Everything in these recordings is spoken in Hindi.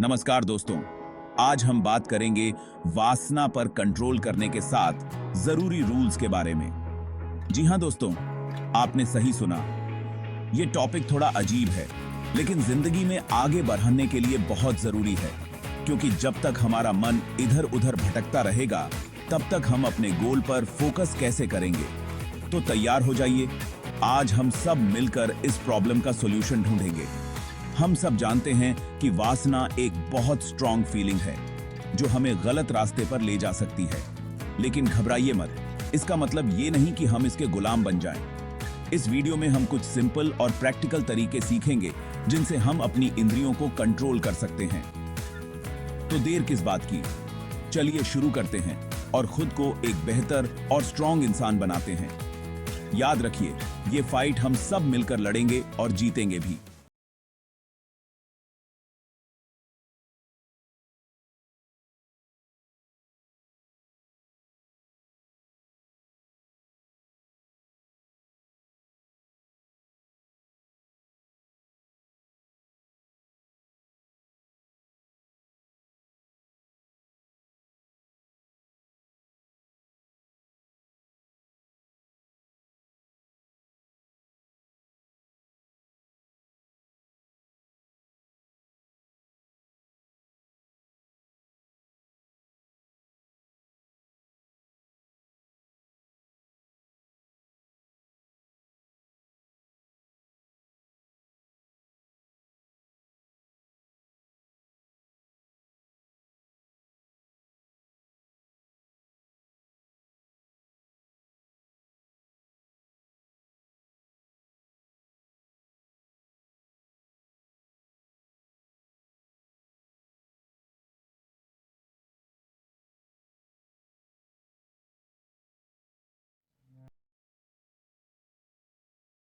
नमस्कार दोस्तों। आज हम बात करेंगे वासना पर कंट्रोल करने के साथ जरूरी रूल्स के बारे में। जी हाँ दोस्तों, आपने सही सुना। ये टॉपिक थोड़ा अजीब है, लेकिन जिंदगी में आगे बढ़ने के लिए बहुत जरूरी है, क्योंकि जब तक हमारा मन इधर उधर भटकता रहेगा, तब तक हम अपने गोल पर फोकस कैसे करेंगे। तो तैयार हो जाइए, आज हम सब मिलकर इस प्रॉब्लम का सॉल्यूशन ढूंढेंगे। हम सब जानते हैं कि वासना एक बहुत स्ट्रॉन्ग फीलिंग है जो हमें गलत रास्ते पर ले जा सकती है। लेकिन घबराइए मत, इसका मतलब ये नहीं कि हम इसके गुलाम बन जाएं। इस वीडियो में हम कुछ सिंपल और प्रैक्टिकल तरीके सीखेंगे जिनसे हम अपनी इंद्रियों को कंट्रोल कर सकते हैं। तो देर किस बात की, चलिए शुरू करते हैं और खुद को एक बेहतर और स्ट्रॉन्ग इंसान बनाते हैं। याद रखिए, ये फाइट हम सब मिलकर लड़ेंगे और जीतेंगे भी।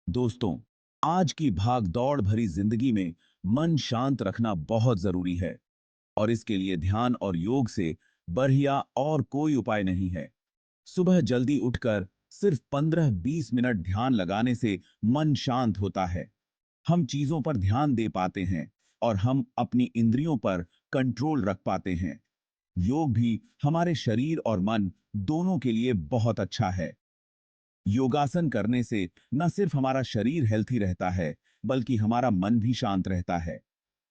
दोस्तों, आज की भाग दौड़ भरी जिंदगी में मन शांत रखना बहुत जरूरी है, और इसके लिए ध्यान और योग से बढ़िया और कोई उपाय नहीं है। सुबह जल्दी उठकर सिर्फ 15-20 मिनट ध्यान लगाने से मन शांत होता है। हम चीजों पर ध्यान दे पाते हैं और हम अपनी इंद्रियों पर कंट्रोल रख पाते हैं। योग भी हमारे शरीर और मन दोनों के लिए बहुत अच्छा है। योगासन करने से न सिर्फ हमारा शरीर हेल्थी रहता है, बल्कि हमारा मन भी शांत रहता है।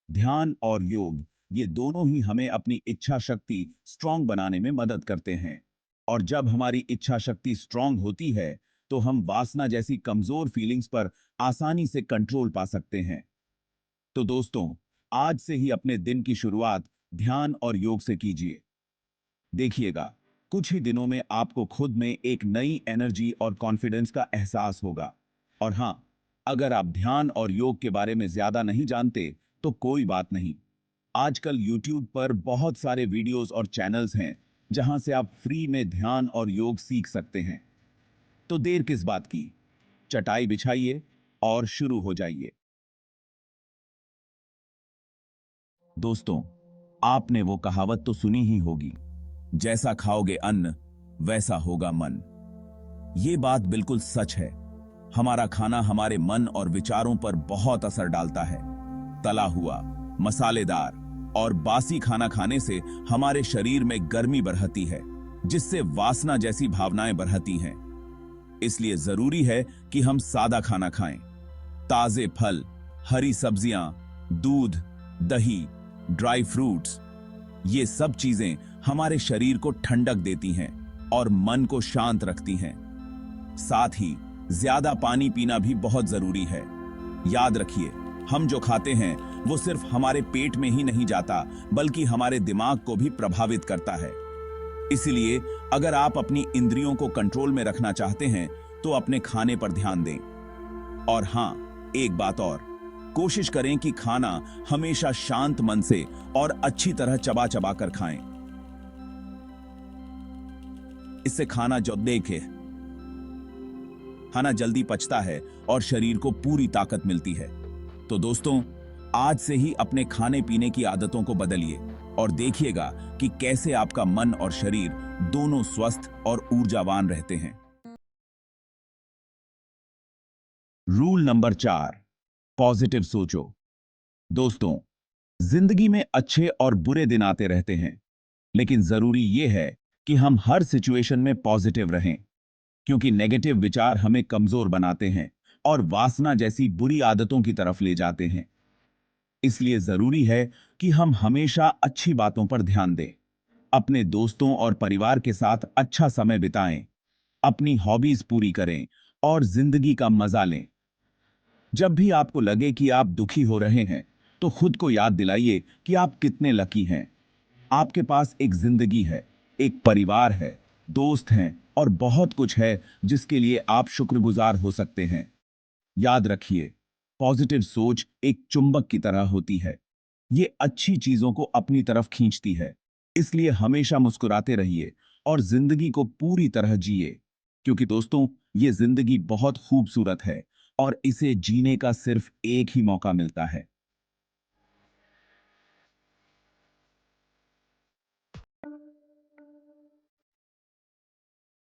ध्यान और योग, ये दोनों ही हमें अपनी इच्छा शक्ति स्ट्रांग बनाने में मदद करते हैं। और जब हमारी इच्छा शक्ति स्ट्रांग होती है, तो हम वासना जैसी कमजोर फीलिंग्स पर आसानी से कंट्रोल पा सकते हैं। तो दोस्तों, आज से ही अपने दिन की शुरुआत ध्यान और योग से कीजिए। देखिएगा, कुछ ही दिनों में आपको खुद में एक नई एनर्जी और कॉन्फिडेंस का एहसास होगा। और हां, अगर आप ध्यान और योग के बारे में ज्यादा नहीं जानते, तो कोई बात नहीं। आजकल YouTube पर बहुत सारे वीडियोस और चैनल्स हैं जहां से आप फ्री में ध्यान और योग सीख सकते हैं। तो देर किस बात की, चटाई बिछाइए और शुरू हो जाइए। दोस्तों, आपने वो कहावत तो सुनी ही होगी, जैसा खाओगे अन्न वैसा होगा मन। ये बात बिल्कुल सच है। हमारा खाना हमारे मन और विचारों पर बहुत असर डालता है। तला हुआ, मसालेदार और बासी खाना खाने से हमारे शरीर में गर्मी बढ़ती है, जिससे वासना जैसी भावनाएं बढ़ती हैं। इसलिए जरूरी है कि हम सादा खाना खाएं। ताजे फल, हरी सब्जियां, दूध, दही, ड्राई फ्रूट्स, ये सब चीजें हमारे शरीर को ठंडक देती हैं और मन को शांत रखती हैं। साथ ही ज्यादा पानी पीना भी बहुत जरूरी है। याद रखिए, हम जो खाते हैं वो सिर्फ हमारे पेट में ही नहीं जाता, बल्कि हमारे दिमाग को भी प्रभावित करता है। इसलिए अगर आप अपनी इंद्रियों को कंट्रोल में रखना चाहते हैं, तो अपने खाने पर ध्यान दें। और हां, एक बात और, कोशिश करें कि खाना हमेशा शांत मन से और अच्छी तरह चबा चबा कर खाएं। इससे खाना जल्दी पचता है और शरीर को पूरी ताकत मिलती है। तो दोस्तों, आज से ही अपने खाने पीने की आदतों को बदलिए और देखिएगा कि कैसे आपका मन और शरीर दोनों स्वस्थ और ऊर्जावान रहते हैं। रूल नंबर 4, पॉजिटिव सोचो। दोस्तों, जिंदगी में अच्छे और बुरे दिन आते रहते हैं, लेकिन जरूरी यह है कि हम हर सिचुएशन में पॉजिटिव रहें, क्योंकि नेगेटिव विचार हमें कमजोर बनाते हैं और वासना जैसी बुरी आदतों की तरफ ले जाते हैं। इसलिए जरूरी है कि हम हमेशा अच्छी बातों पर ध्यान दें, अपने दोस्तों और परिवार के साथ अच्छा समय बिताएं, अपनी हॉबीज पूरी करें और जिंदगी का मजा लें। जब भी आपको लगे कि आप दुखी हो रहे हैं, तो खुद को याद दिलाइए कि आप कितने लकी हैं। आपके पास एक जिंदगी है, एक परिवार है, दोस्त हैं और बहुत कुछ है जिसके लिए आप शुक्रगुजार हो सकते हैं। याद रखिए, पॉजिटिव सोच एक चुंबक की तरह होती है। ये अच्छी चीजों को अपनी तरफ खींचती है। इसलिए हमेशा मुस्कुराते रहिए और जिंदगी को पूरी तरह जिए, क्योंकि दोस्तों, ये जिंदगी बहुत खूबसूरत है और इसे जीने का सिर्फ एक ही मौका मिलता है।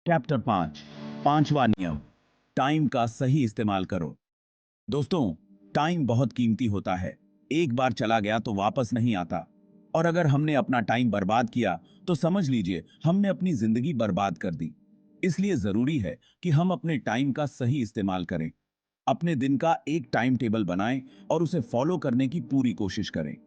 चैप्टर 5, पांचवा नियम, टाइम का सही इस्तेमाल करो। दोस्तों, टाइम बहुत कीमती होता है। एक बार चला गया तो वापस नहीं आता। और अगर हमने अपना टाइम बर्बाद किया, तो समझ लीजिए हमने अपनी जिंदगी बर्बाद कर दी। इसलिए जरूरी है कि हम अपने टाइम का सही इस्तेमाल करें। अपने दिन का एक टाइम टेबल बनाएं और उसे फॉलो करने की पूरी कोशिश करें।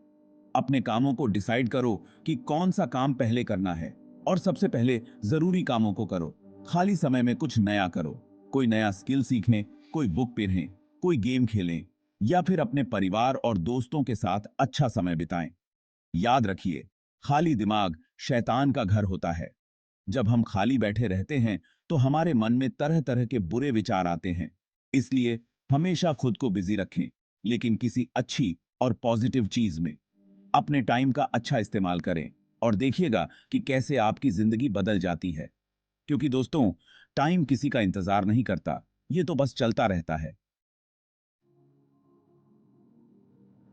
अपने कामों को डिसाइड करो कि कौन सा काम पहले करना है और सबसे पहले जरूरी कामों को करो। खाली समय में कुछ नया करो, कोई नया स्किल सीखें, कोई बुक पढ़ें, कोई गेम खेलें या फिर अपने परिवार और दोस्तों के साथ अच्छा समय बिताएं। याद रखिए, खाली दिमाग शैतान का घर होता है। जब हम खाली बैठे रहते हैं, तो हमारे मन में तरह तरह के बुरे विचार आते हैं। इसलिए हमेशा खुद को बिजी रखें, लेकिन किसी अच्छी और पॉजिटिव चीज में। अपने टाइम का अच्छा इस्तेमाल करें और देखिएगा कि कैसे आपकी जिंदगी बदल जाती है। क्योंकि दोस्तों, टाइम किसी का इंतजार नहीं करता, ये तो बस चलता रहता है।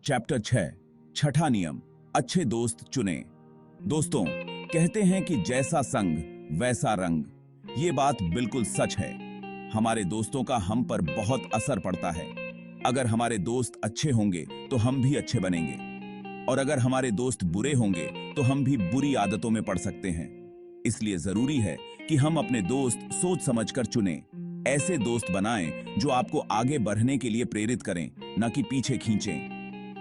चैप्टर 6, छठा नियम, अच्छे दोस्त चुनें। दोस्तों, कहते हैं कि जैसा संग वैसा रंग। ये बात बिल्कुल सच है। हमारे दोस्तों का हम पर बहुत असर पड़ता है। अगर हमारे दोस्त अच्छे होंगे तो हम भी अच्छे बनेंगे, और अगर हमारे दोस्त बुरे होंगे तो हम भी बुरी आदतों में पड़ सकते हैं। इसलिए जरूरी है कि हम अपने दोस्त सोच समझकर चुनें। ऐसे दोस्त बनाएं जो आपको आगे बढ़ने के लिए प्रेरित करें, न कि पीछे खींचें।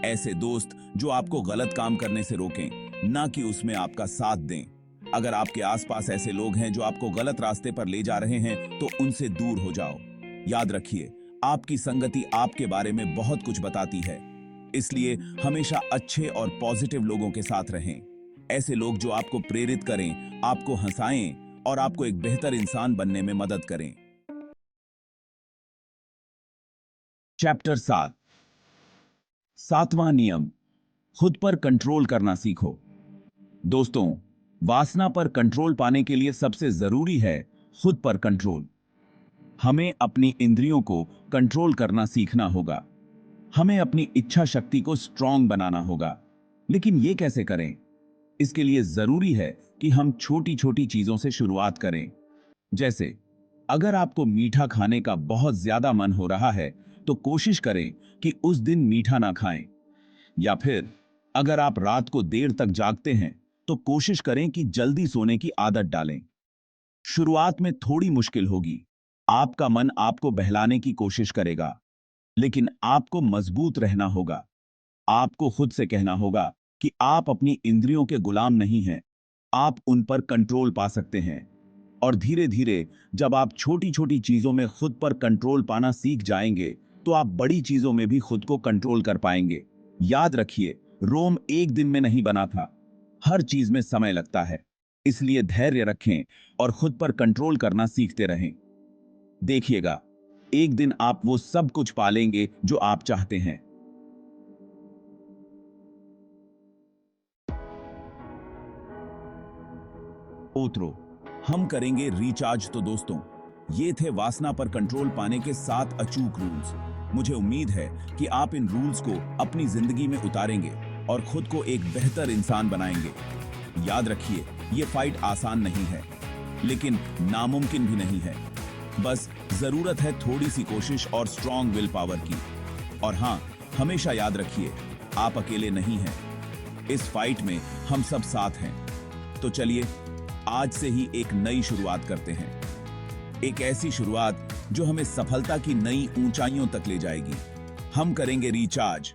ऐसे दोस्त जो आपको गलत काम करने से रोकें, ना कि उसमें आपका साथ दें। अगर आपके आसपास ऐसे लोग हैं जो आपको गलत रास्ते पर ले जा रहे हैं, तो उनसे दूर हो जाओ। याद रखिए, आपकी संगति आपके बारे में बहुत कुछ बताती है। इसलिए हमेशा अच्छे और पॉजिटिव लोगों के साथ रहें। ऐसे लोग जो आपको प्रेरित करें, आपको हंसाएं और आपको एक बेहतर इंसान बनने में मदद करें। चैप्टर 7, सातवां नियम, खुद पर कंट्रोल करना सीखो। दोस्तों, वासना पर कंट्रोल पाने के लिए सबसे जरूरी है खुद पर कंट्रोल। हमें अपनी इंद्रियों को कंट्रोल करना सीखना होगा। हमें अपनी इच्छा शक्ति को स्ट्रांग बनाना होगा। लेकिन यह कैसे करें? इसके लिए जरूरी है कि हम छोटी छोटी चीजों से शुरुआत करें। जैसे, अगर आपको मीठा खाने का बहुत ज्यादा मन हो रहा है, तो कोशिश करें कि उस दिन मीठा ना खाएं। या फिर अगर आप रात को देर तक जागते हैं, तो कोशिश करें कि जल्दी सोने की आदत डालें। शुरुआत में थोड़ी मुश्किल होगी। आपका मन आपको बहलाने की कोशिश करेगा, लेकिन आपको मजबूत रहना होगा। आपको खुद से कहना होगा कि आप अपनी इंद्रियों के गुलाम नहीं हैं। आप उन पर कंट्रोल पा सकते हैं। और धीरे धीरे जब आप छोटी छोटी चीजों में खुद पर कंट्रोल पाना सीख जाएंगे, तो आप बड़ी चीजों में भी खुद को कंट्रोल कर पाएंगे। याद रखिए, रोम एक दिन में नहीं बना था। हर चीज में समय लगता है। इसलिए धैर्य रखें और खुद पर कंट्रोल करना सीखते रहें। देखिएगा, एक दिन आप वो सब कुछ पालेंगे जो आप चाहते हैं। ओत्रो, हम करेंगे रिचार्ज। तो दोस्तों, ये थे वासना पर कंट्रोल पाने के 7 अचूक रूल्स। मुझे उम्मीद है कि आप इन रूल्स को अपनी जिंदगी में उतारेंगे और खुद को एक बेहतर इंसान बनाएंगे। याद रखिए, ये फाइट आसान नहीं है, लेकिन नामुमकिन भी नहीं है। बस जरूरत है थोड़ी सी कोशिश और स्ट्रॉन्ग विल पावर की। और हाँ, हमेशा याद रखिए, आप अकेले नहीं हैं। इस फाइट में हम सब साथ हैं। तो चलिए आज से ही एक नई शुरुआत करते हैं, एक ऐसी शुरुआत जो हमें सफलता की नई ऊंचाइयों तक ले जाएगी। हम करेंगे रिचार्ज,